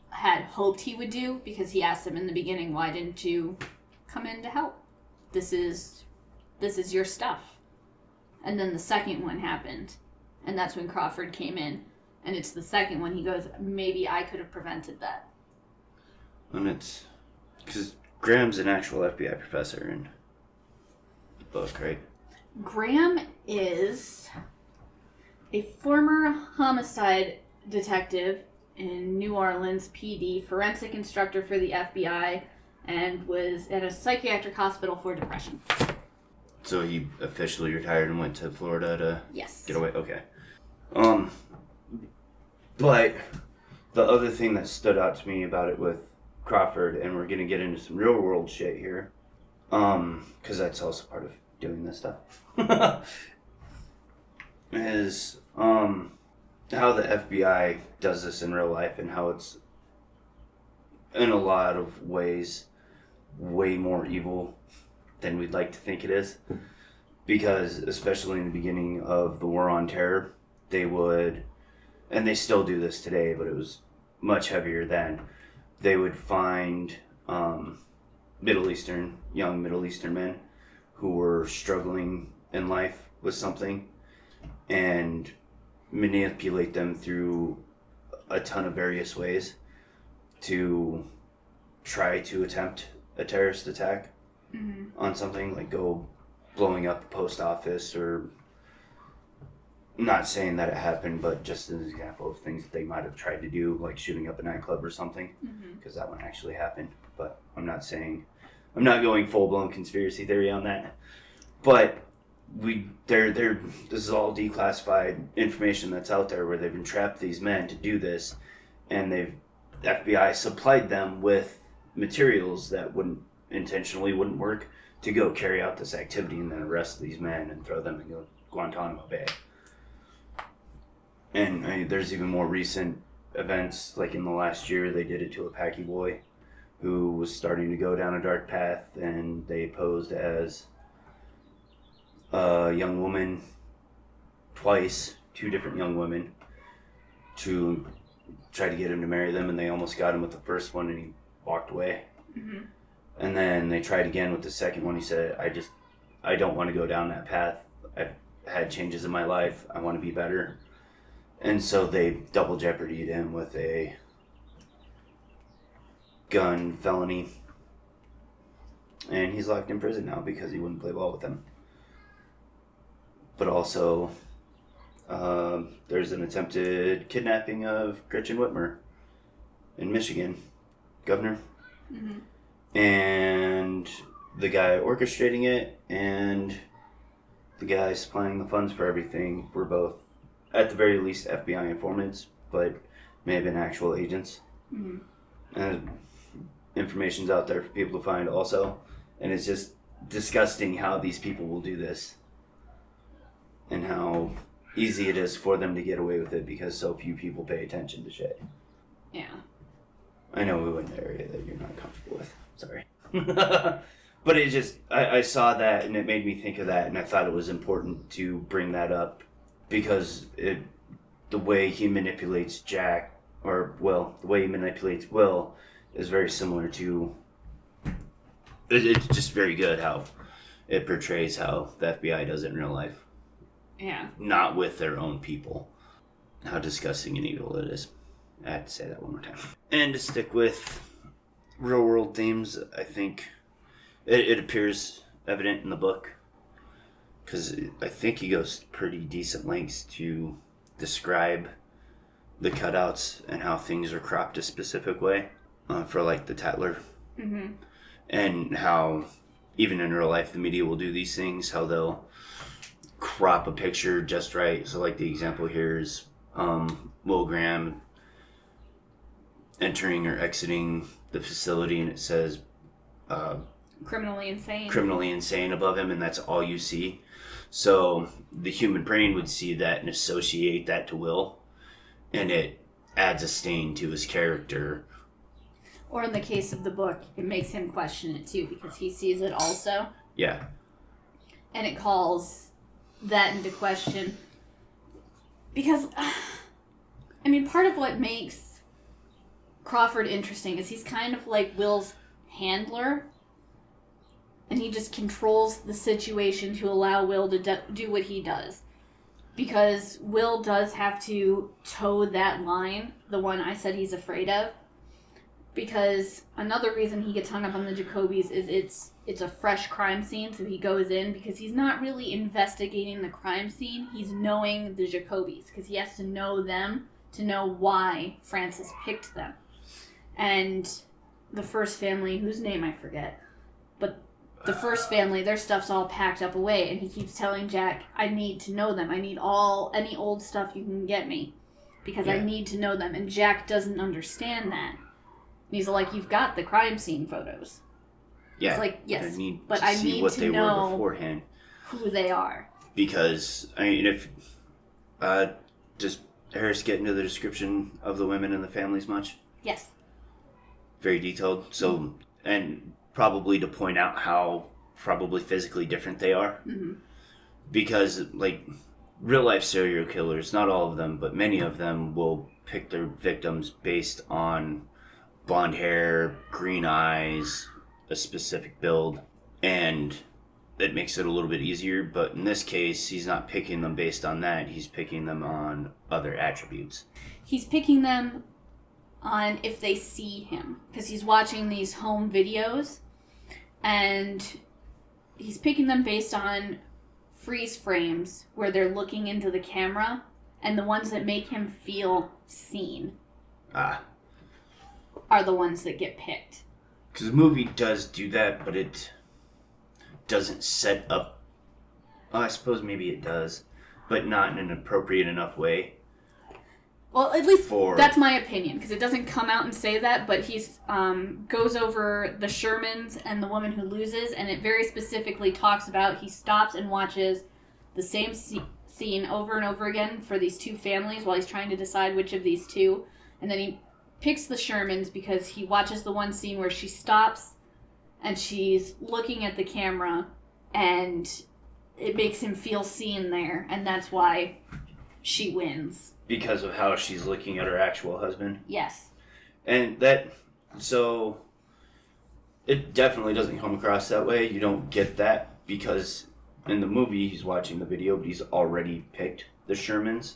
had hoped he would do, because he asked him in the beginning, why didn't you come in to help? This is your stuff. And then the second one happened, and that's when Crawford came in. And it's the second one he goes, maybe I could have prevented that. And it's... because Graham's an actual FBI professor in the book, right? Graham is a former homicide detective in New Orleans PD, forensic instructor for the FBI, and was at a psychiatric hospital for depression. So he officially retired and went to Florida to Yes. get away? Okay. But the other thing that stood out to me about it with Crawford, and we're going to get into some real world shit here, because that's also part of doing this stuff, is how the FBI does this in real life, and how it's in a lot of ways way more evil than we'd like to think it is. Because especially in the beginning of the War on Terror, they would, and they still do this today, but it was much heavier then, they would find young Middle Eastern men who were struggling in life with something and manipulate them through a ton of various ways to try to attempt a terrorist attack on something, like go blowing up a post office, or not saying that it happened, but just an example of things that they might have tried to do, like shooting up a nightclub or something, because that one actually happened. But I'm not going full-blown conspiracy theory on that. But this is all declassified information that's out there where they've entrapped these men to do this, and the FBI supplied them with materials that intentionally wouldn't work to go carry out this activity and then arrest these men and throw them in Guantanamo Bay. And there's even more recent events, like in the last year, they did it to a Packy boy who was starting to go down a dark path, and they posed as a young woman twice, two different young women, to try to get him to marry them, and they almost got him with the first one, and he walked away. And then they tried again with the second one. He said, I don't want to go down that path. I've had changes in my life. I want to be better. And so they double jeopardied him with a gun felony. And he's locked in prison now because he wouldn't play ball with them. But also, there's an attempted kidnapping of Gretchen Whitmer in Michigan, governor. And the guy orchestrating it and the guy supplying the funds for everything were both, at the very least, FBI informants, but may have been actual agents. And information's out there for people to find also. And it's just disgusting how these people will do this and how easy it is for them to get away with it because so few people pay attention to shit. Yeah. I know we went in an area that you're not comfortable with. Sorry. But it just, I saw that and it made me think of that, and I thought it was important to bring that up because the way he manipulates Jack, the way he manipulates Will is very similar to, it's just very good how it portrays how the FBI does it in real life. Yeah. Not with their own people. How disgusting and evil it is. I have to say that one more time. And to stick with real world themes, I think it appears evident in the book because I think he goes pretty decent lengths to describe the cutouts and how things are cropped a specific way for like the Tatler. And how even in real life the media will do these things, how they'll crop a picture just right. So like the example here is Will Graham entering or exiting the facility, and it says criminally insane above him, and that's all you see. So the human brain would see that and associate that to Will, and it adds a stain to his character. Or in the case of the book, it makes him question it too because he sees it also. Yeah. And it calls that into question. Because, I mean, part of what makes Crawford interesting is he's kind of like Will's handler, and he just controls the situation to allow Will to do what he does. Because Will does have to toe that line, the one I said he's afraid of. Because another reason he gets hung up on the Jacobys is it's a fresh crime scene, so he goes in because he's not really investigating the crime scene, he's knowing the Jacobys, because he has to know them to know why Francis picked them. And the first family, whose name I forget, but the first family, their stuff's all packed up away, and he keeps telling Jack, I need to know them. I need any old stuff you can get me, because I need to know them. And Jack doesn't understand that. And he's like, you've got the crime scene photos. Yeah. It's like, yes, but I need to know beforehand who they are. Because, I mean, if, does Harris get into the description of the women and the families much? Yes. Very detailed. So, and probably to point out how probably physically different they are. Because, like, real life serial killers, not all of them, but many of them will pick their victims based on blonde hair, green eyes, a specific build, and it makes it a little bit easier. But in this case, he's not picking them based on that. He's picking them on other attributes. He's picking them on if they see him, because he's watching these home videos, and he's picking them based on freeze frames where they're looking into the camera, and the ones that make him feel seen are the ones that get picked. Because the movie does do that, but it doesn't set up... I suppose maybe it does, but not in an appropriate enough way. Well, at least that's my opinion, because it doesn't come out and say that, but he's goes over the Shermans and the woman who loses, and it very specifically talks about he stops and watches the same scene over and over again for these two families while he's trying to decide which of these two, and then he picks the Shermans because he watches the one scene where she stops and she's looking at the camera, and it makes him feel seen there, and that's why she wins. Because of how she's looking at her actual husband? Yes. And so, it definitely doesn't come across that way. You don't get that because in the movie he's watching the video, but he's already picked the Shermans.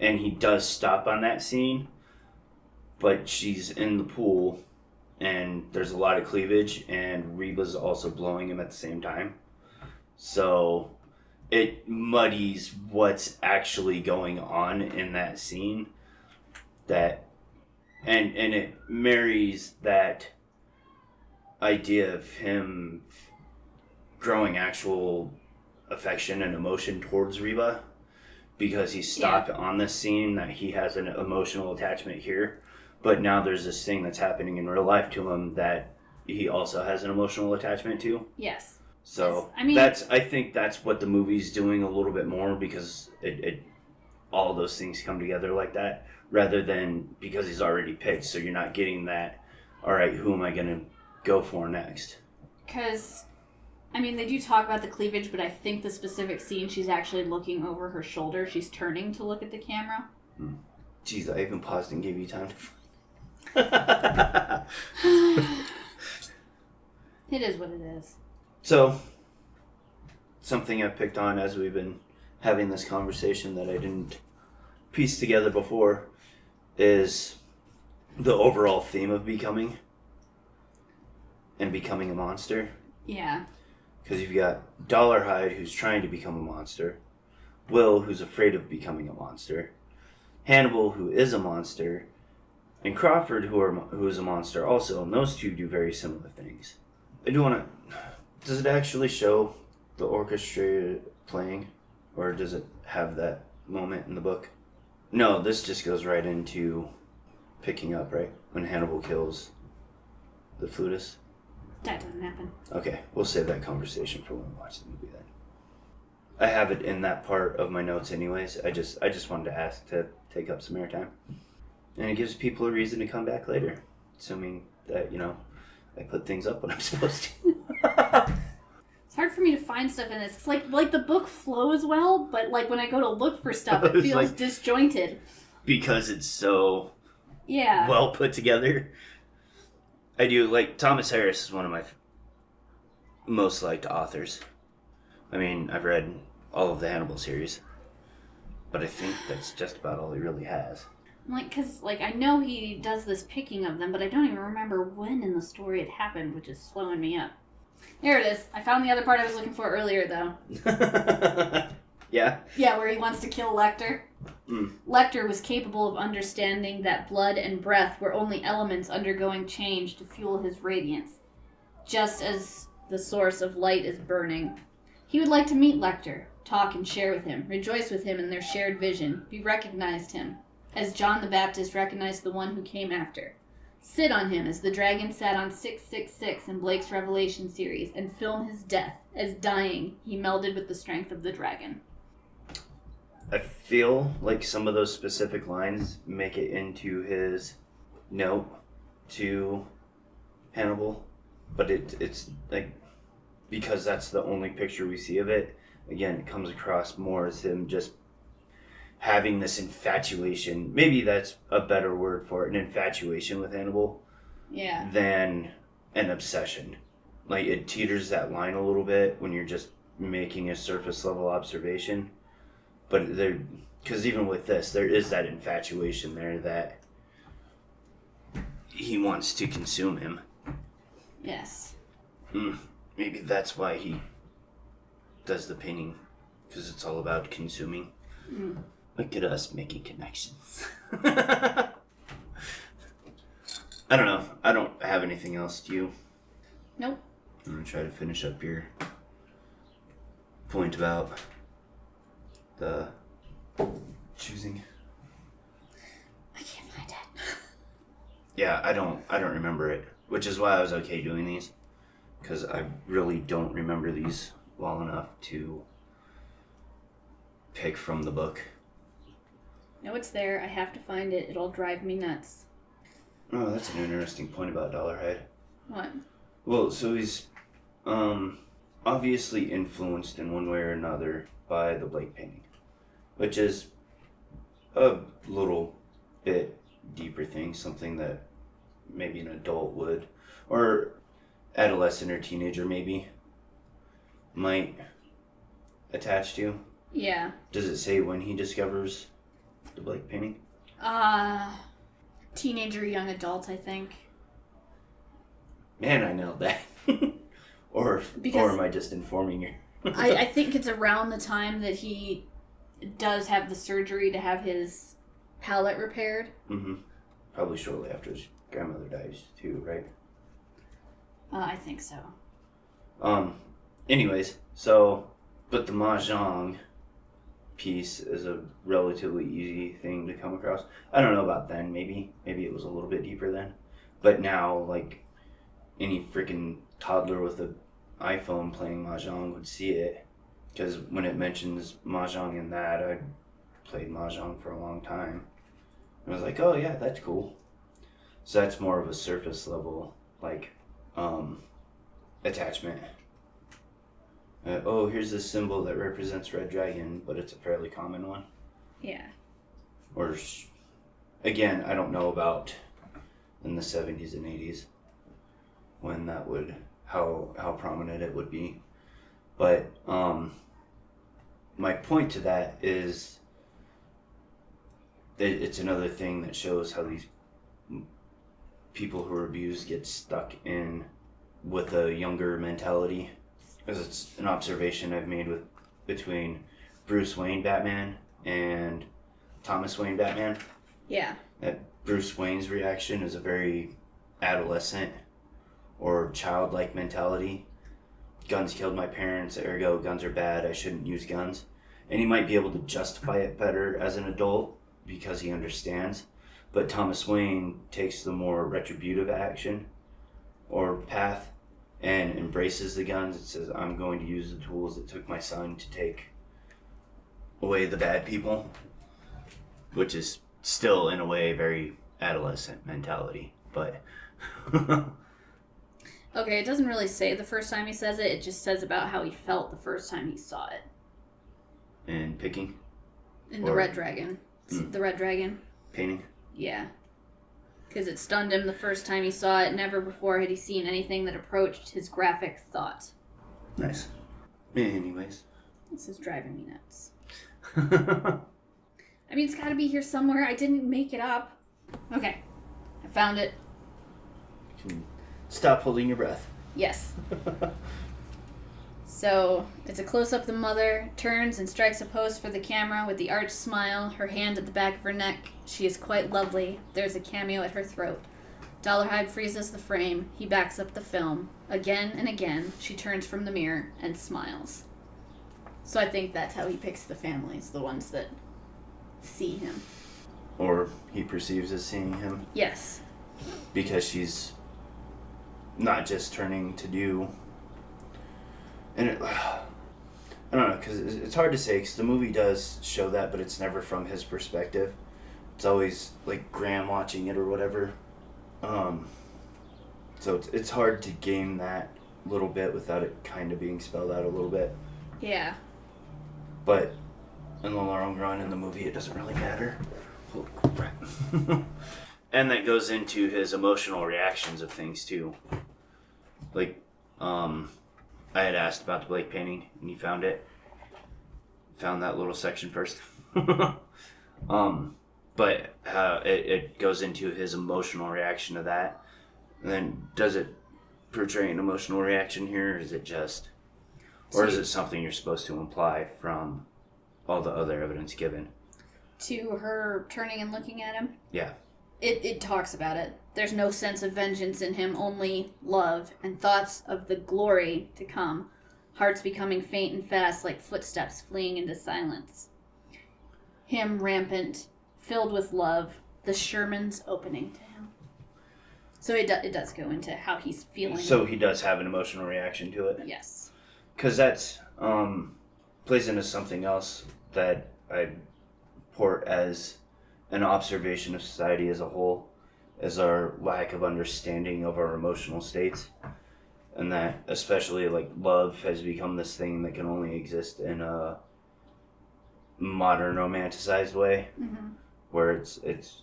And he does stop on that scene, but she's in the pool and there's a lot of cleavage, and Reba's also blowing him at the same time. So it muddies what's actually going on in that scene, and it marries that idea of him growing actual affection and emotion towards Reba, because he stopped on this scene that he has an emotional attachment here, but now there's this thing that's happening in real life to him that he also has an emotional attachment to. Yes. So I mean, I think that's what the movie's doing a little bit more, because it all those things come together like that, rather than because he's already picked. So you're not getting that, all right, who am I going to go for next? Because, I mean, they do talk about the cleavage, but I think the specific scene, she's actually looking over her shoulder. She's turning to look at the camera. Jeez, I even paused and gave you time to... It is what it is. So, something I've picked on as we've been having this conversation that I didn't piece together before is the overall theme of becoming and becoming a monster. Yeah. Because you've got Dollarhide, who's trying to become a monster, Will, who's afraid of becoming a monster, Hannibal, who is a monster, and Crawford, who is a monster also, and those two do very similar things. I do want to... Does it actually show the orchestra playing, or does it have that moment in the book? No, this just goes right into picking up, right? When Hannibal kills the flutist. That doesn't happen. Okay, we'll save that conversation for when we watch the movie then. I have it in that part of my notes anyways. I just wanted to ask to take up some airtime. And it gives people a reason to come back later. Assuming that, I put things up when I'm supposed to. It's hard for me to find stuff in this. It's like the book flows well, but like when I go to look for stuff, it feels disjointed. Because it's so Yeah. well put together. I do, like, Thomas Harris is one of my most liked authors. I mean, I've read all of the Hannibal series, but I think that's just about all he really has. Because I know he does this picking of them, but I don't even remember when in the story it happened, which is slowing me up. There it is. I found the other part I was looking for earlier, though. Yeah? Yeah, where he wants to kill Lecter. Lecter was capable of understanding that blood and breath were only elements undergoing change to fuel his radiance, just as the source of light is burning. He would like to meet Lecter, talk and share with him, rejoice with him in their shared vision, be recognized him, as John the Baptist recognized the one who came after. Sit on him as the dragon sat on 666 in Blake's Revelation series, and film his death, as dying, he melded with the strength of the dragon. I feel like some of those specific lines make it into his note to Hannibal, but it's like, because that's the only picture we see of it, again, it comes across more as him just having this infatuation. Maybe that's a better word for it, an infatuation with Hannibal, Yeah. than an obsession. Like, it teeters that line a little bit when you're just making a surface level observation. But there, because even with this, there is that infatuation there that he wants to consume him. Yes. Maybe that's why he does the painting, because it's all about consuming. Look at us making connections. I don't know. I don't have anything else. Do you? Nope. I'm going to try to finish up your point about the choosing. I can't find it. Yeah, I don't remember it, which is why I was okay doing these, because I really don't remember these well enough to pick from the book. No, it's there. I have to find it. It'll drive me nuts. Oh, that's an interesting point about Dollarhide. What? Well, so he's obviously influenced in one way or another by the Blake painting, which is a little bit deeper thing, something that maybe an adult would, or adolescent or teenager maybe, might attach to. Yeah. Does it say when he discovers the Blake painting? Teenager, young adult, I think. Man, I nailed that. or am I just informing you? I think it's around the time that he does have the surgery to have his palate repaired. Mm-hmm. Probably shortly after his grandmother dies too, right? I think so. Anyways, so, but the Mahjong piece is a relatively easy thing to come across. I don't know about then, maybe it was a little bit deeper then. But now, like, any freaking toddler with an iPhone playing Mahjong would see it. Because when it mentions Mahjong in that, I played Mahjong for a long time. I was like, oh yeah, that's cool. So that's more of a surface level, like, attachment. Oh, here's this symbol that represents Red Dragon, but it's a fairly common one. Yeah. Or, again, I don't know about in the 70s and 80s when that would, how prominent it would be. But my point to that is it's another thing that shows how these people who are abused get stuck in with a younger mentality. Because it's an observation I've made between Bruce Wayne Batman and Thomas Wayne Batman. Yeah. That Bruce Wayne's reaction is a very adolescent or childlike mentality. Guns killed my parents, ergo guns are bad, I shouldn't use guns. And he might be able to justify it better as an adult because he understands. But Thomas Wayne takes the more retributive action or path and embraces the guns. It says, I'm going to use the tools that took my son to take away the bad people, which is still in a way very adolescent mentality, but okay, it doesn't really say the first time he says it, it just says about how he felt the first time he saw it. And picking? In the Red Dragon. The Red Dragon. Painting? Yeah. Because it stunned him the first time he saw it. Never before had he seen anything that approached his graphic thought. Nice. Anyways. This is driving me nuts. I mean, it's got to be here somewhere. I didn't make it up. Okay. I found it. Stop holding your breath. Yes. So, it's a close-up of the mother, turns and strikes a pose for the camera with the arched smile, her hand at the back of her neck. She is quite lovely. There's a cameo at her throat. Dollarhide freezes the frame. He backs up the film. Again and again, she turns from the mirror and smiles. So I think that's how he picks the families, the ones that see him. Or he perceives as seeing him. Yes. Because she's not just turning to do... And I don't know, because it's hard to say, because the movie does show that, but it's never from his perspective. It's always, like, Graham watching it or whatever. So it's hard to game that little bit without it kind of being spelled out a little bit. Yeah. But in the long run, in the movie, it doesn't really matter. Holy crap. And that goes into his emotional reactions of things too. Like, I had asked about the Blake painting, and he found it. Found that little section first. But it goes into his emotional reaction to that. And then does it portray an emotional reaction here, or is it just... Or is it something you're supposed to imply from all the other evidence given? To her turning and looking at him? Yeah. It talks about it. There's no sense of vengeance in him, only love and thoughts of the glory to come. Hearts becoming faint and fast like footsteps fleeing into silence. Him rampant, filled with love, the Sherman's opening to him. So it does go into how he's feeling. So he does have an emotional reaction to it? Yes. Because that's plays into something else that I port as an observation of society as a whole, as our lack of understanding of our emotional states. And that especially like love has become this thing that can only exist in a modern romanticized way, where it's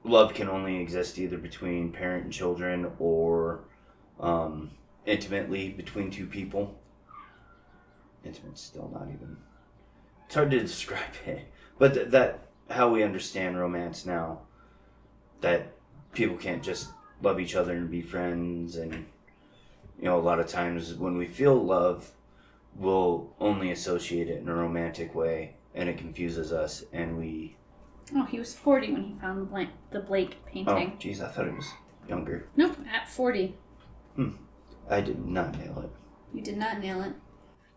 love can only exist either between parent and children or intimately between two people. Intimate's still not even... It's hard to describe it. But that how we understand romance now, that people can't just love each other and be friends, and a lot of times when we feel love, we'll only associate it in a romantic way, and it confuses us, and we... Oh, he was 40 when he found the Blake painting. Oh, geez, I thought he was younger. Nope, at 40. I did not nail it. You did not nail it.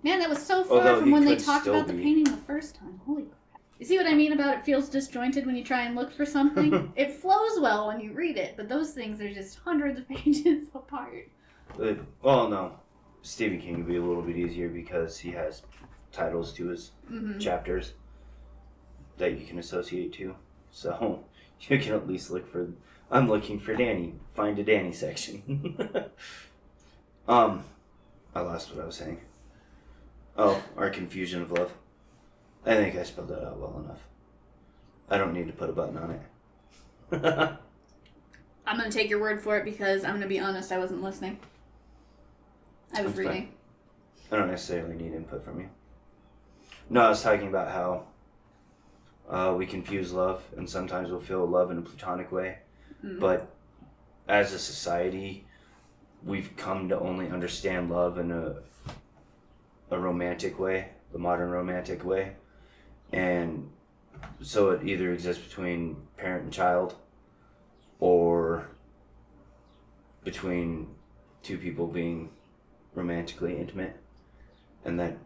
Man, that was so far from when they talked about the painting the first time. Holy crap. You see what I mean about it feels disjointed when you try and look for something? It flows well when you read it, but those things are just hundreds of pages apart. Well, no. Stephen King would be a little bit easier because he has titles to his chapters that you can associate to. So you can at least look for... I'm looking for Danny. Find a Danny section. I lost what I was saying. Oh, our confusion of love. I think I spelled that out well enough. I don't need to put a button on it. I'm going to take your word for it because I'm going to be honest, I wasn't listening. I was reading. I don't necessarily need input from you. No, I was talking about how we confuse love, and sometimes we'll feel love in a platonic way. But as a society, we've come to only understand love in a romantic way, the modern romantic way. And so it either exists between parent and child, or between two people being romantically intimate, and that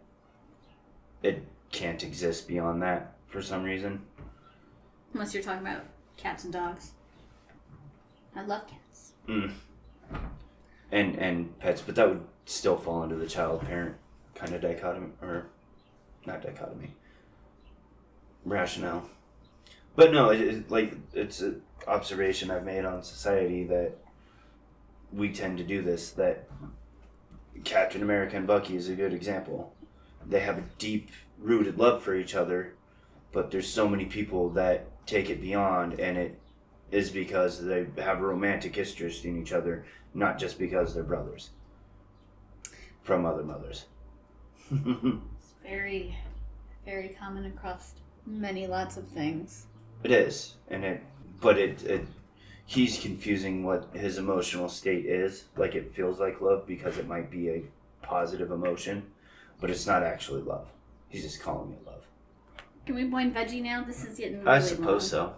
it can't exist beyond that for some reason. Unless you're talking about cats and dogs. I love cats. And pets, but that would still fall into the child-parent kind of dichotomy, or not dichotomy, rationale. But no, it's an observation I've made on society that we tend to do this, that Captain America and Bucky is a good example. They have a deep-rooted love for each other, but there's so many people that take it beyond, and it is because they have a romantic interest in each other, not just because they're brothers from other mothers. It's very, very common across lots of things. It is, but he's confusing what his emotional state is. Like, it feels like love because it might be a positive emotion, but it's not actually love. He's just calling it love. Can we point veggie now? This is getting really I suppose long.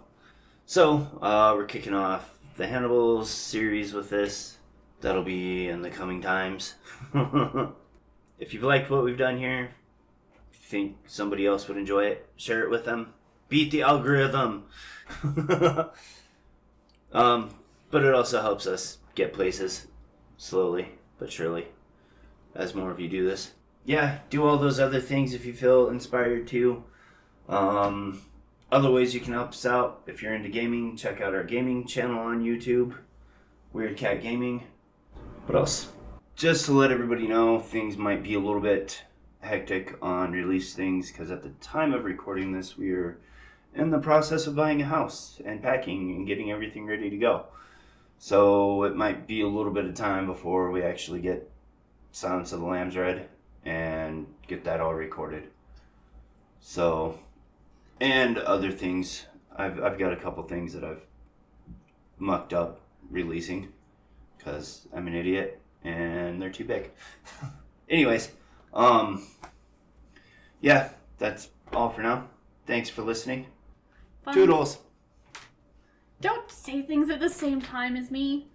So we're kicking off the Hannibal series with this. That'll be in the coming times. If you've liked what we've done here, if you think somebody else would enjoy it, share it with them. Beat the algorithm. But it also helps us get places slowly but surely as more of you do this. Yeah, do all those other things if you feel inspired to. Other ways you can help us out, if you're into gaming, check out our gaming channel on YouTube, Weird Cat Gaming. What else? Just to let everybody know, things might be a little bit hectic on release things, because at the time of recording this, we are in the process of buying a house and packing and getting everything ready to go. So it might be a little bit of time before we actually get Silence of the Lambs read and get that all recorded. So, and other things. I've got a couple things that I've mucked up releasing because I'm an idiot and they're too big. Anyways, yeah, that's all for now. Thanks for listening. Fun. Toodles. Don't say things at the same time as me.